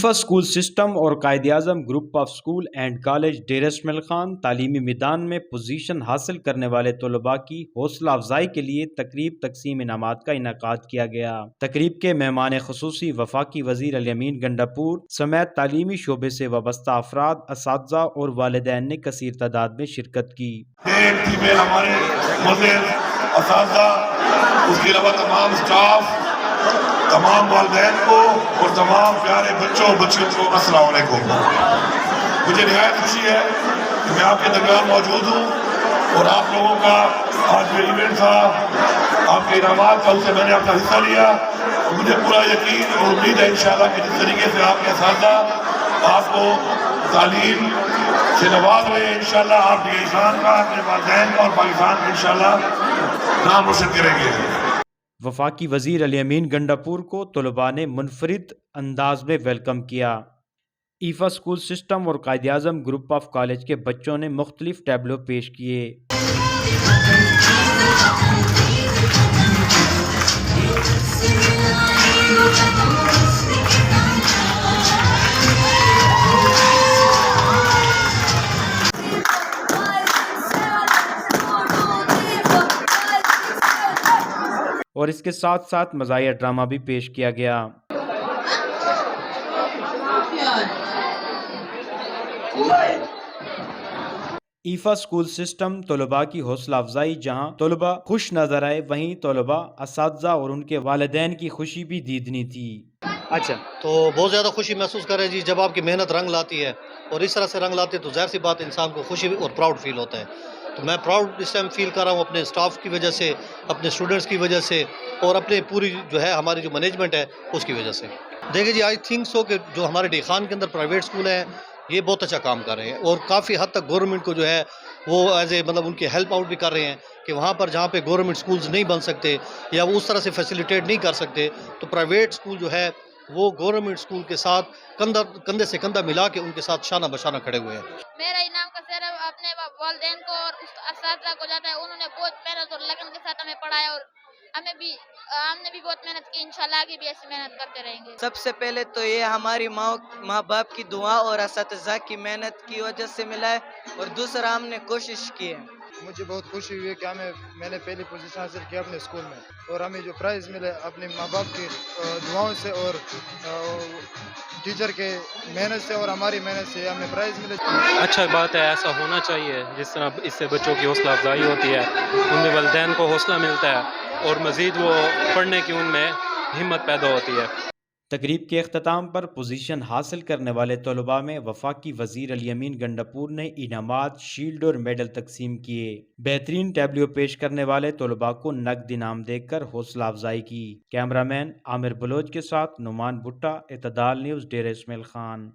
ایفا school system اور Quaid Azam group of school and college Dera Ismail Khan تعلیمی میدان میں پوزیشن حاصل کرنے والے طلباء کی حوصلہ افزائی کے لیے تقریب تقسیم انعامات کا انعقاد کیا گیا۔ تقریب کے مہمان خصوصی وفاقی وزیر الیمین گنڈاپور سمیت تعلیمی شعبے سے وابستہ افراد، اساتذہ اور والدین نے کثیر تعداد میں شرکت کی۔ ہمارے اساتذہ، اس کے علاوہ تمام اسٹاف، تمام والدین کو اور تمام پیارے بچوں بچیوں کو السلام علیکم۔ مجھے نہایت خوشی ہے کہ میں آپ کے درمیان موجود ہوں اور آپ لوگوں کا آج جو ایونٹ تھا، آپ کے انعامات کا، اس سے میں نے اپنا حصہ لیا۔ مجھے پورا یقین اور امید ہے انشاءاللہ کہ جس طریقے سے آپ کے اساتذہ آپ کو تعلیم سے نواز رہے ہیں، انشاءاللہ آپ کے ایشان کا، اپنے والدین کا اور پاکستان کا انشاءاللہ نام روشن کریں گے۔ وفاقی وزیر الیمین گنڈاپور کو طلباء نے منفرد انداز میں ویلکم کیا۔ ایفا اسکول سسٹم اور Quaid Azam group of college کے بچوں نے مختلف ٹیبلو پیش کیے۔ اور اس کے ساتھ ساتھ مزاحیہ ڈرامہ بھی پیش کیا گیا۔ ایفا اسکول سسٹم طلباء کی حوصلہ افزائی، جہاں طلباء خوش نظر آئے وہیں طلباء، اساتذہ اور ان کے والدین کی خوشی بھی دیدنی تھی۔ اچھا، تو بہت زیادہ خوشی محسوس کر رہے ہیں جی، جب آپ کی محنت رنگ لاتی ہے اور اس طرح سے رنگ لاتی ہے تو ظاہر سی بات انسان کو خوشی اور پراؤڈ فیل ہوتا ہے۔ تو میں پراؤڈ اس ٹائم فیل کر رہا ہوں اپنے اسٹاف کی وجہ سے، اپنے اسٹوڈنٹس کی وجہ سے اور اپنے پوری جو ہے ہماری جو مینجمنٹ ہے اس کی وجہ سے۔ دیکھیں جی، آئی تھنک سو کہ جو ہمارے ڈی خان کے اندر پرائیویٹ اسکول ہیں یہ بہت اچھا کام کر رہے ہیں اور کافی حد تک گورنمنٹ کو جو ہے وہ ایز اے مطلب ان کے ہیلپ آؤٹ بھی کر رہے ہیں کہ وہاں پر جہاں پہ گورنمنٹ اسکولز نہیں بن سکتے یا وہ اس طرح سے فیسیلیٹیٹ نہیں کر سکتے تو پرائیویٹ اسکول جو ہے وہ گورنمنٹ اسکول کے ساتھ کندھے سے کندھا ملا کے ان کے ساتھ شانہ بشانہ کھڑے ہوئے ہیں۔ میرا انعام کا صرف اپنے والدین کو اور اساتذہ کو جاتا ہے، انہوں نے بہت محنت اور لگن کے ساتھ ہمیں پڑھایا اور ہم نے بھی بہت محنت کی، انشاءاللہ آگے بھی ایسی محنت کرتے رہیں گے۔ سب سے پہلے تو یہ ہماری ماں باپ کی دعا اور اساتذہ کی محنت کی وجہ سے ملا ہے اور دوسرا ہم نے کوشش کی ہے۔ مجھے بہت خوشی ہوئی ہے کہ میں نے پہلی پوزیشن حاصل کی اپنے اسکول میں اور ہمیں جو پرائز ملے اپنے ماں باپ کی دعاؤں سے اور ٹیچر کے محنت سے اور ہماری محنت سے ہمیں پرائز ملے۔ اچھا بات ہے، ایسا ہونا چاہیے، جس طرح اس سے بچوں کی حوصلہ افزائی ہوتی ہے، ان میں والدین کو حوصلہ ملتا ہے اور مزید وہ پڑھنے کی ان میں ہمت پیدا ہوتی ہے۔ تقریب کے اختتام پر پوزیشن حاصل کرنے والے طلباء میں وفاقی وزیر الیمین گنڈاپور نے انعامات، شیلڈ اور میڈل تقسیم کیے۔ بہترین ٹیبلو پیش کرنے والے طلباء کو نقد انعام دے کر حوصلہ افزائی کی۔ کیمرہ مین عامر بلوچ کے ساتھ نعمان بھٹا، اعتدال نیوز، ڈیر اسماعیل خان۔